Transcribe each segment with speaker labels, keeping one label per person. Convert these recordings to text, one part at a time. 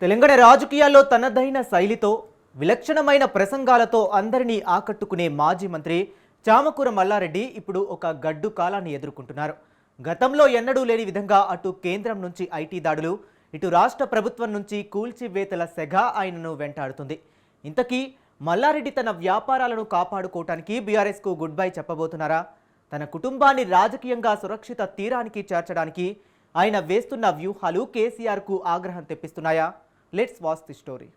Speaker 1: తెలంగాణ రాజకీయాల్లో తనదైన శైలితో విలక్షణమైన ప్రసంగాలతో అందరినీ ఆకట్టుకునే మాజీ మంత్రి చామకూర మల్లారెడ్డి ఇప్పుడు ఒక గడ్డు కాలాన్ని ఎదుర్కొంటున్నారు. గతంలో ఎన్నడూ లేని విధంగా అటు కేంద్రం నుంచి ఐటీ దాడులు, ఇటు రాష్ట్ర ప్రభుత్వం నుంచి కూల్చివేతల సెగ ఆయనను వెంటాడుతుంది. ఇంతకీ మల్లారెడ్డి తన వ్యాపారాలను కాపాడుకోవటానికి బీఆర్ఎస్కు గుడ్ బై చెప్పబోతున్నారా? తన కుటుంబాన్ని రాజకీయంగా సురక్షిత తీరానికి చేర్చడానికి ఆయన వేస్తున్న వ్యూహాలు కేసీఆర్కు ఆగ్రహం తెప్పిస్తున్నాయా? Let's watch the story.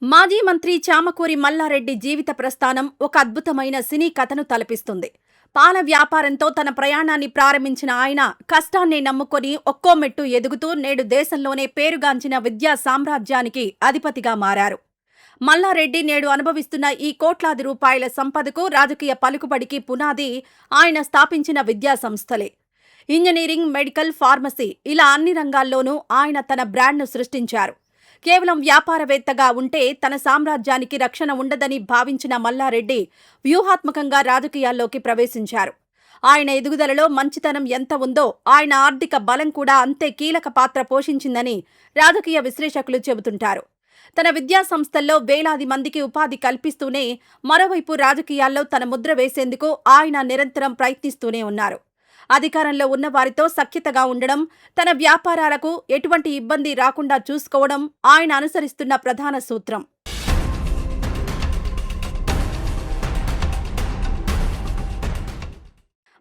Speaker 2: మాజీ మంత్రి చామకూరి మల్లారెడ్డి జీవిత ప్రస్థానం ఒక అద్భుతమైన సినీ కథను తలపిస్తుంది. పాల వ్యాపారంతో తన ప్రయాణాన్ని ప్రారంభించిన ఆయన కష్టాన్ని నమ్ముకొని ఒక్కో మెట్టు ఎదుగుతూ నేడు దేశంలోనే పేరుగాంచిన విద్యా సామ్రాజ్యానికి అధిపతిగా మారారు. మల్లారెడ్డి నేడు అనుభవిస్తున్న ఈ కోట్లాది రూపాయల సంపదకు, రాజకీయ పలుకుబడికి పునాది ఆయన స్థాపించిన విద్యా సంస్థలే. ఇంజనీరింగ్, మెడికల్, ఫార్మసీ ఇలా అన్ని రంగాల్లోనూ ఆయన తన బ్రాండ్ను సృష్టించారు. కేవలం వ్యాపారవేత్తగా ఉంటే తన సామ్రాజ్యానికి రక్షణ ఉండదని భావించిన మల్లారెడ్డి వ్యూహాత్మకంగా రాజకీయాల్లోకి ప్రవేశించారు. ఆయన ఎదుగుదలలో మంచితనం ఎంత ఉందో ఆయన ఆర్థిక బలం కూడా అంతే కీలక పాత్ర పోషించిందని రాజకీయ విశ్లేషకులు చెబుతుంటారు. తన విద్యా సంస్థల్లో వేలాది మందికి ఉపాధి కల్పిస్తూనే మరోవైపు రాజకీయాల్లో తన ముద్ర వేసేందుకు ఆయన నిరంతరం ప్రయత్నిస్తూనే ఉన్నారు. అధికారంలో ఉన్న వారితో సఖ్యతగా ఉండడం, తన వ్యాపారాలకు ఎటువంటి ఇబ్బంది రాకుండా చూసుకోవడం ఆయన అనుసరిస్తున్న ప్రధాన సూత్రం.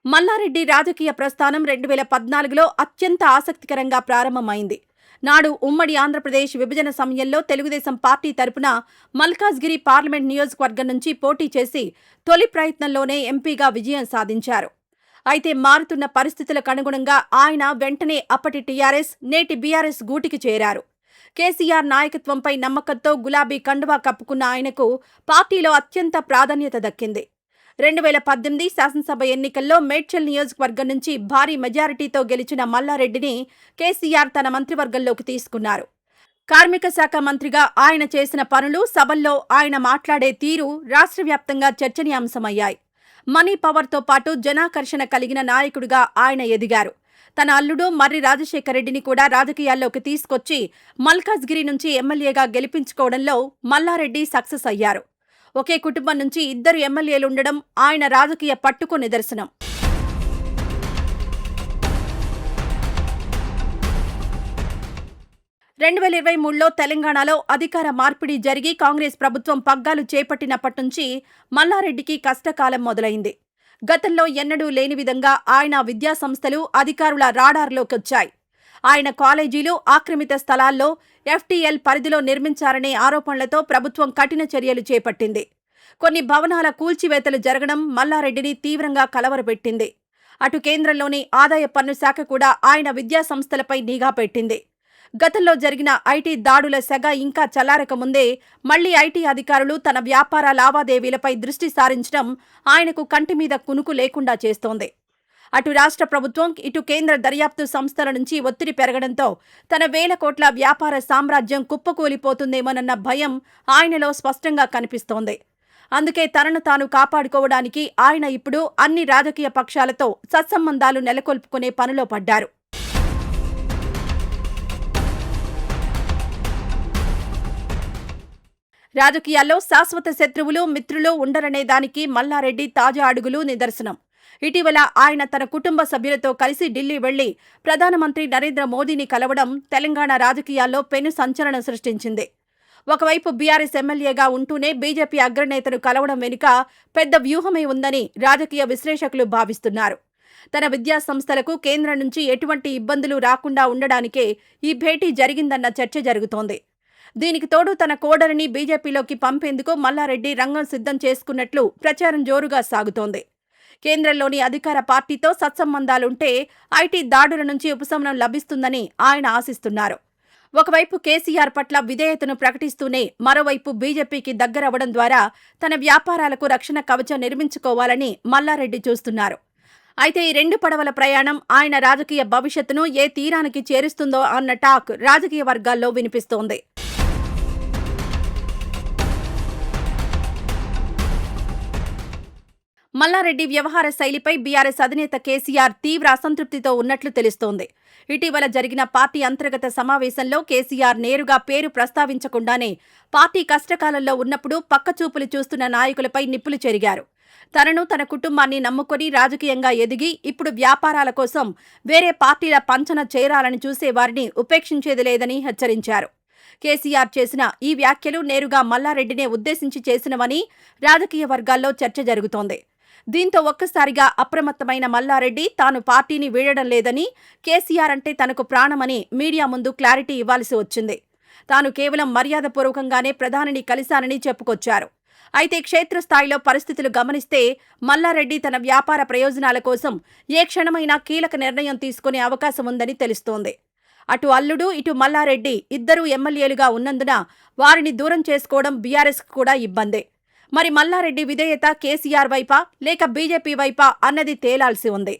Speaker 2: మల్లారెడ్డి రాజకీయ ప్రస్థానం 2014లో అత్యంత ఆసక్తికరంగా ప్రారంభమైంది. నాడు ఉమ్మడి ఆంధ్రప్రదేశ్ విభజన సమయంలో తెలుగుదేశం పార్టీ తరపున మల్కాజ్గిరి పార్లమెంట్ నియోజకవర్గం నుంచి పోటీ చేసి తొలి ప్రయత్నంలోనే ఎంపీగా విజయం సాధించారు. అయితే మారుతున్న పరిస్థితులకు అనుగుణంగా ఆయన వెంటనే అప్పటి టీఆర్ఎస్, నేటి బీఆర్ఎస్ గూటికి చేరారు. కేసీఆర్ నాయకత్వంపై నమ్మకంతో గులాబీ కండువా కప్పుకున్న ఆయనకు పార్టీలో అత్యంత ప్రాధాన్యత దక్కింది. 2018 శాసనసభ ఎన్నికల్లో మేడ్చల్ నియోజకవర్గం నుంచి భారీ మెజారిటీతో గెలిచిన మల్లారెడ్డిని కేసీఆర్ తన మంత్రివర్గంలోకి తీసుకున్నారు. కార్మిక శాఖ మంత్రిగా ఆయన చేసిన పనులు, సభల్లో ఆయన మాట్లాడే తీరు రాష్ట్ర వ్యాప్తంగా చర్చనీయాంశమయ్యాయి. మనీ పవర్తో పాటు జనాకర్షణ కలిగిన నాయకుడిగా ఆయన ఎదిగారు. తన అల్లుడు మర్రి రాజశేఖర రెడ్డిని కూడా రాజకీయాల్లోకి తీసుకొచ్చి మల్కాజ్గిరి నుంచి ఎమ్మెల్యేగా గెలిపించుకోవడంలో మల్లారెడ్డి సక్సెస్ అయ్యారు. ఒకే కుటుంబం నుంచి 2 ఎమ్మెల్యేలుండడం ఆయన రాజకీయ పట్టుకు నిదర్శనం. రెండు 2023లో తెలంగాణలో అధికార మార్పిడి జరిగి కాంగ్రెస్ ప్రభుత్వం పగ్గాలు చేపట్టినప్పటి నుంచి మల్లారెడ్డికి కష్టకాలం మొదలైంది. గతంలో ఎన్నడూ లేని విధంగా ఆయన విద్యా సంస్థలు అధికారుల రాడార్లోకొచ్చాయి. ఆయన కాలేజీలు ఆక్రమిత స్థలాల్లో ఎఫ్టీఎల్ పరిధిలో నిర్మించారనే ఆరోపణలతో ప్రభుత్వం కఠిన చర్యలు చేపట్టింది. కొన్ని భవనాల కూల్చివేతలు జరగడం మల్లారెడ్డిని తీవ్రంగా కలవరపెట్టింది. అటు కేంద్రంలోని ఆదాయ పన్ను శాఖ కూడా ఆయన విద్యా సంస్థలపై నిఘా పెట్టింది. గతంలో జరిగిన ఐటీ దాడుల సెగ ఇంకా చల్లారకముందే మళ్లీ ఐటీ అధికారులు తన వ్యాపార లావాదేవీలపై దృష్టి సారించడం ఆయనకు కంటి మీద కునుకు లేకుండా చేస్తోంది. అటు రాష్ట్ర ప్రభుత్వం, ఇటు కేంద్ర దర్యాప్తు సంస్థల నుంచి ఒత్తిడి పెరగడంతో తన వేల కోట్ల వ్యాపార సామ్రాజ్యం కుప్పకూలిపోతుందేమోనన్న భయం ఆయనలో స్పష్టంగా కనిపిస్తోంది. అందుకే తనను తాను కాపాడుకోవడానికి ఆయన ఇప్పుడు అన్ని రాజకీయ పక్షాలతో సత్సంబంధాలు నెలకొల్పుకునే పనిలో పడ్డారు. రాజకీయాల్లో శాశ్వత శత్రువులు, మిత్రులు ఉండరనే దానికి మల్లారెడ్డి తాజా అడుగులు నిదర్శనం. ఇటీవల ఆయన తన కుటుంబ సభ్యులతో కలిసి ఢిల్లీ వెళ్లి ప్రధానమంత్రి నరేంద్ర మోదీని కలవడం తెలంగాణ రాజకీయాల్లో పెను సంచలనం సృష్టించింది. ఒకవైపు బీఆర్ఎస్ ఎమ్మెల్యేగా ఉంటూనే బీజేపీ అగ్రనేతను కలవడం వెనుక పెద్ద వ్యూహమే ఉందని రాజకీయ విశ్లేషకులు భావిస్తున్నారు. తన విద్యా సంస్థలకు కేంద్రం నుంచి ఎటువంటి ఇబ్బందులు రాకుండా ఉండడానికే ఈ భేటీ జరిగిందన్న చర్చ జరుగుతోంది. దీనికి తోడు తన కోడలిని బీజేపీలోకి పంపేందుకు మల్లారెడ్డి రంగం సిద్ధం చేసుకున్నట్లు ప్రచారం జోరుగా సాగుతోంది. కేంద్రంలోని అధికార పార్టీతో సత్సంబంధాలుంటే ఐటీ దాడుల నుంచి ఉపశమనం లభిస్తుందని ఆయన ఆశిస్తున్నారు. ఒకవైపు కేసీఆర్ పట్ల విధేయతను ప్రకటిస్తూనే మరోవైపు బీజేపీకి దగ్గరవ్వడం ద్వారా తన వ్యాపారాలకు రక్షణ కవచం నిర్మించుకోవాలని మల్లారెడ్డి చూస్తున్నారు. అయితే ఈ 2 పడవల ప్రయాణం ఆయన రాజకీయ భవిష్యత్తును ఏ తీరానికి చేరుస్తుందో అన్న టాక్ రాజకీయ వర్గాల్లో వినిపిస్తోంది. మల్లారెడ్డి వ్యవహార శైలిపై బీఆర్ఎస్ అధినేత కేసీఆర్ తీవ్ర అసంతృప్తితో ఉన్నట్లు తెలుస్తోంది. ఇటీవల జరిగిన పార్టీ అంతర్గత సమావేశంలో కేసీఆర్ నేరుగా పేరు ప్రస్తావించకుండానే పార్టీ కష్టకాలంలో ఉన్నప్పుడు పక్కచూపులు చూస్తున్న నాయకులపై నిప్పులు చెరిగారు. తనను తన కుటుంబాన్ని నమ్ముకొని రాజకీయంగా ఎదిగి ఇప్పుడు వ్యాపారాల కోసం వేరే పార్టీల పంచన చేరాలని చూసే వారిని ఉపేక్షించేది లేదని హెచ్చరించారు. కేసీఆర్ చేసిన ఈ వ్యాఖ్యలు నేరుగా మల్లారెడ్డినే ఉద్దేశించి చేసినవని రాజకీయ వర్గాల్లో చర్చ జరుగుతోంది. దీంతో ఒక్కసారిగా అప్రమత్తమైన మల్లారెడ్డి తాను పార్టీని వీడడం లేదని, కేసీఆర్ అంటే తనకు ప్రాణమని మీడియా ముందు క్లారిటీ ఇవ్వాల్సి వచ్చింది. తాను కేవలం మర్యాదపూర్వకంగానే ప్రధానిని కలిశానని చెప్పుకొచ్చారు. అయితే క్షేత్రస్థాయిలో పరిస్థితులు గమనిస్తే మల్లారెడ్డి తన వ్యాపార ప్రయోజనాల కోసం ఏ క్షణమైనా కీలక నిర్ణయం తీసుకునే అవకాశం ఉందని తెలుస్తోంది. అటు అల్లుడు ఇటు మల్లారెడ్డి ఇద్దరూ ఎమ్మెల్యేలుగా ఉన్నందున వారిని దూరం చేసుకోవడం బీఆర్ఎస్కు కూడా ఇబ్బందే. మరి మల్లారెడ్డి విధేయత కేసీఆర్ వైపా లేక బీజేపీ వైపా అన్నది తేలాల్సి ఉంది.